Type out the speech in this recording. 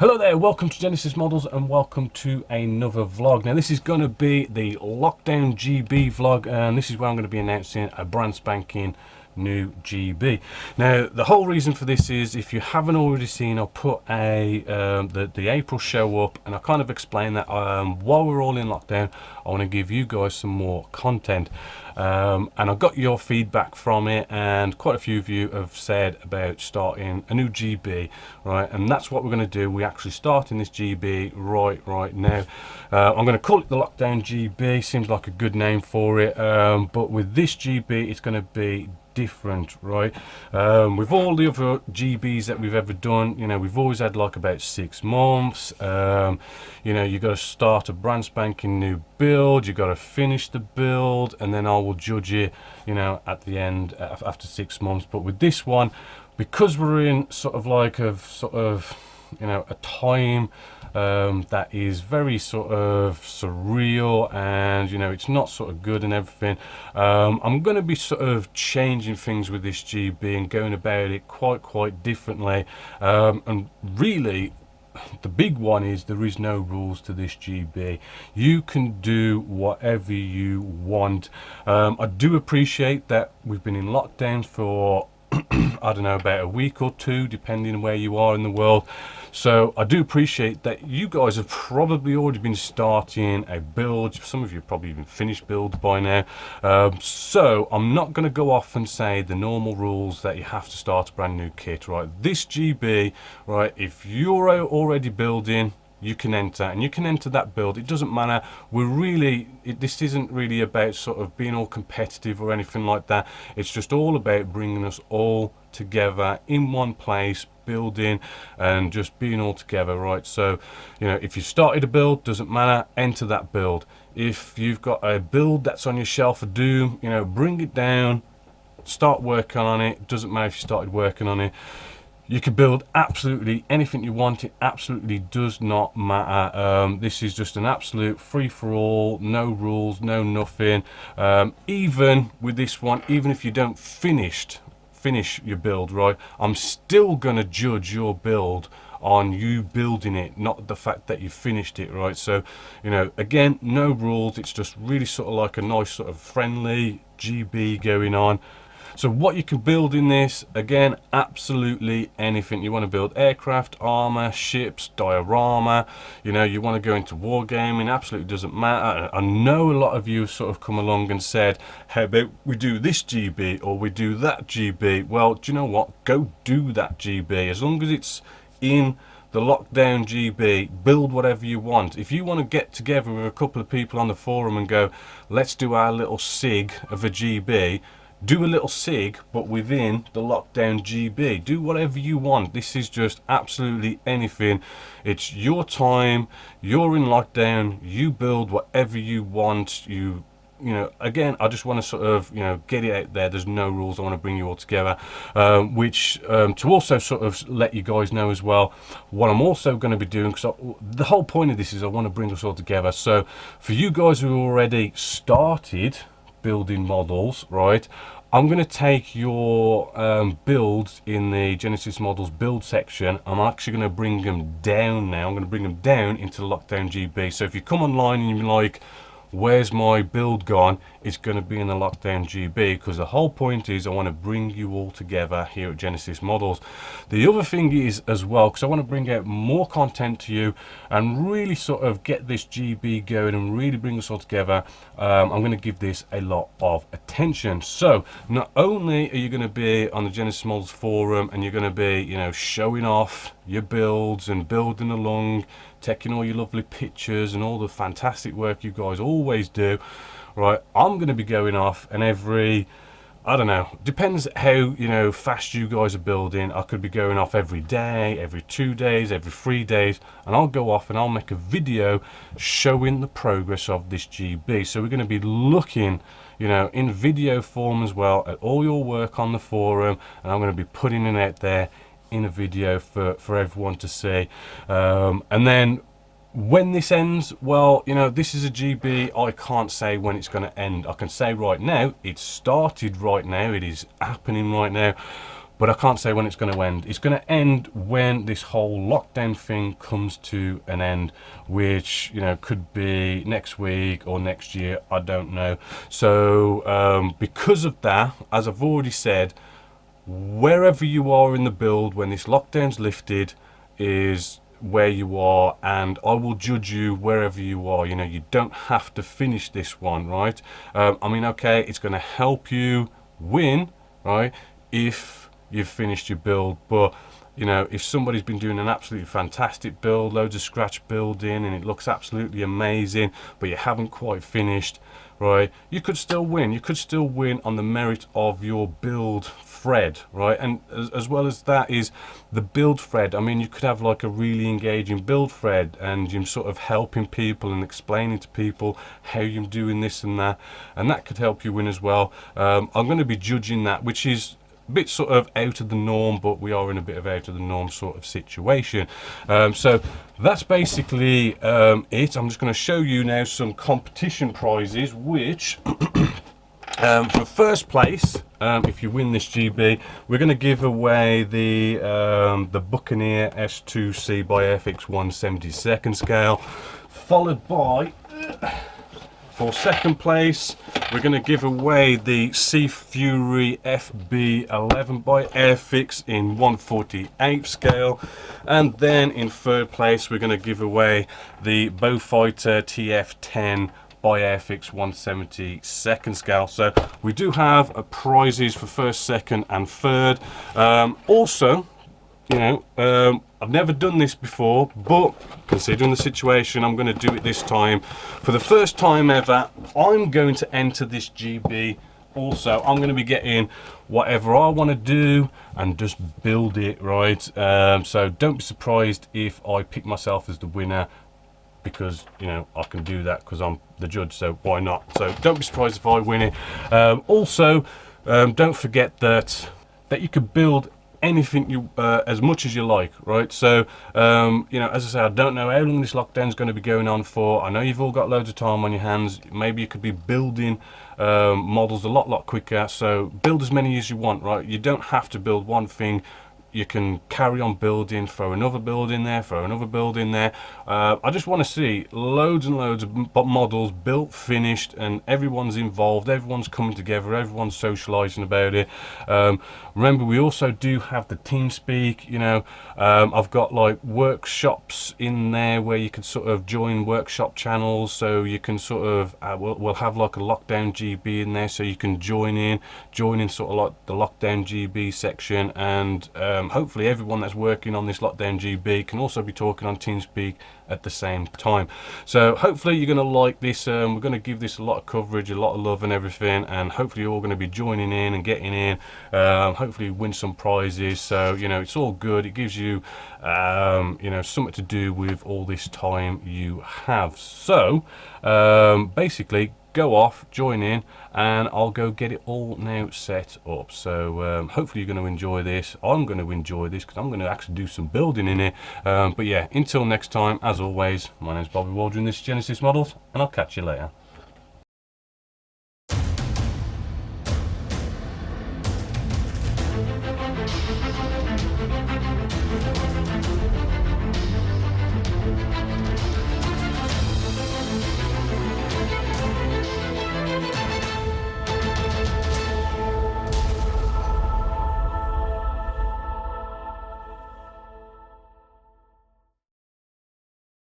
Hello there, welcome to Genesis Models and welcome to another vlog. Now this is going to be the Lockdown GB vlog, and this is where I'm going to be announcing a brand spanking new GB. Now the whole reason for this is, if you haven't already seen, I'll put the April show up, and I kind of explain that while we're all in lockdown I want to give you guys some more content, and I got your feedback from it, and quite a few of you have said about starting a new GB, right? And that's what we're going to do. We're actually starting this GB right now. I'm going to call it the Lockdown GB. Seems like a good name for it, but with this GB it's going to be different, right? With all the other GBs that we've ever done, you know, we've always had like about 6 months. You know, you got to start a brand spanking new build, you got to finish the build, and then I will judge it, you know, at the end after 6 months. But with this one, because we're in sort of like a you know, a time that is very sort of surreal, and you know, it's not sort of good and everything, I'm going to be sort of changing things with this GB and going about it quite differently, and really the big one is there is no rules to this GB. You can do whatever you want. I do appreciate that we've been in lockdown for I don't know, about a week or two, depending on where you are in the world. So I do appreciate that you guys have probably already been starting a build. Some of you have probably even finished builds by now. So I'm not going to go off and say the normal rules that you have to start a brand new kit, right? This GB, right, if you're already building, you can enter, and you can enter that build. It doesn't matter. We're really, this isn't really about sort of being all competitive or anything like that. It's just all about bringing us all together in one place, building and just being all together, right? So, you know, if you started a build, doesn't matter, enter that build. If you've got a build that's on your shelf for Doom, you know, bring it down, start working on it. Doesn't matter if you started working on it. You can build absolutely anything you want. It absolutely does not matter. This is just an absolute free-for-all, no rules, no nothing. Even with this one, even if you don't finish your build, right, I'm still going to judge your build on you building it, not the fact that you finished it, right? So, you know, again, no rules. It's just really sort of like a nice sort of friendly GB going on. So what you can build in this, again, absolutely anything. You want to build aircraft, armor, ships, diorama, you know, you want to go into wargaming, absolutely doesn't matter. I know a lot of you have sort of come along and said, how about we do this GB or we do that GB? Well, do you know what? Go do that GB. As long as it's in the Lockdown GB, build whatever you want. If you want to get together with a couple of people on the forum and go, let's do our little SIG of a GB, do a little SIG, but within the Lockdown GB. Do whatever you want. This is just absolutely anything. It's your time. You're in lockdown. You build whatever you want. You know, again, I just want to sort of, you know, get it out there. There's no rules. I want to bring you all together, which to also sort of let you guys know as well what I'm also going to be doing, because the whole point of this is I want to bring us all together. So for you guys who already started building models, right, I'm going to take your builds in the Genesis Models build section. I'm actually going to bring them down now. I'm going to bring them down into the Lockdown GB. So if you come online and you're like, where's my build gone, it's going to be in the Lockdown GB, because the whole point is I want to bring you all together here at Genesis Models. The other thing is as well, because I want to bring out more content to you and really sort of get this GB going and really bring us all together, I'm going to give this a lot of attention. So not only are you going to be on the Genesis Models forum and you're going to be, you know, showing off your builds and building along, taking all your lovely pictures and all the fantastic work you guys always do, right, I'm going to be going off, and every, I don't know, depends how, you know, fast you guys are building, I could be going off every day, every 2 days, every 3 days, and I'll go off and I'll make a video showing the progress of this GB. So we're going to be looking, you know, in video form as well at all your work on the forum, and I'm going to be putting it out there in a video for everyone to see. And then when this ends, well, you know, this is a GB. I can't say when it's going to end. I can say right now, it started right now, it is happening right now, but I can't say when it's going to end. It's going to end when this whole lockdown thing comes to an end, which, you know, could be next week or next year, I don't know. So because of that, as I've already said, wherever you are in the build when this lockdown's lifted is where you are, and I will judge you wherever you are. You know, you don't have to finish this one, right? I mean, okay, it's going to help you win, right, if you've finished your build, but you know, if somebody's been doing an absolutely fantastic build, loads of scratch building, and it looks absolutely amazing, but you haven't quite finished, right, you could still win. You could still win on the merit of your build thread, right? And as well as that is the build thread. I mean, you could have like a really engaging build thread, and you're sort of helping people and explaining to people how you're doing this and that could help you win as well. I'm going to be judging that, which is a bit sort of out of the norm, but we are in a bit of out of the norm sort of situation. So that's basically it. I'm just going to show you now some competition prizes, which for first place, if you win this GB, we're going to give away the Buccaneer S2C by Airfix 1/72 scale, followed by, for second place, we're going to give away the Sea Fury FB11 by Airfix in 1/48 scale, and then in third place we're going to give away the Beaufighter TF10 by Airfix 1/72 scale. So we do have prizes for first, second and third. Also, you know, I've never done this before, but considering the situation, I'm going to do it this time. For the first time ever, I'm going to enter this GB. Also, I'm going to be getting whatever I want to do and just build it, right? So don't be surprised if I pick myself as the winner, because, you know, I can do that because I'm the judge, so why not? So don't be surprised if I win it. Also, don't forget that you could build anything you as much as you like, right? So you know, as I say, I don't know how long this lockdown is going to be going on for. I know you've all got loads of time on your hands. Maybe you could be building models a lot quicker, so build as many as you want, right? You don't have to build one thing. You can carry on building, throw another build in there, throw another build in there. I just want to see loads and loads of models built, finished, and everyone's involved, everyone's coming together, everyone's socializing about it. Remember, we also do have the TeamSpeak, you know. I've got like workshops in there where you can sort of join workshop channels, so you can sort of, we'll have like a lockdown GB in there, so you can join in sort of like the lockdown GB section, and hopefully everyone that's working on this lockdown GB can also be talking on TeamSpeak at the same time. So hopefully you're going to like this. We're going to give this a lot of coverage, a lot of love and everything, and hopefully you're all going to be joining in and getting in. Hopefully win some prizes. So, you know, it's all good. It gives you you know, something to do with all this time you have. So basically, go off, join in, and I'll go get it all now set up. So hopefully you're going to enjoy this. I'm going to enjoy this because I'm going to actually do some building in it. But yeah, until next time, as always, my name's Bobby Waldron, this is Genesis Models, and I'll catch you later.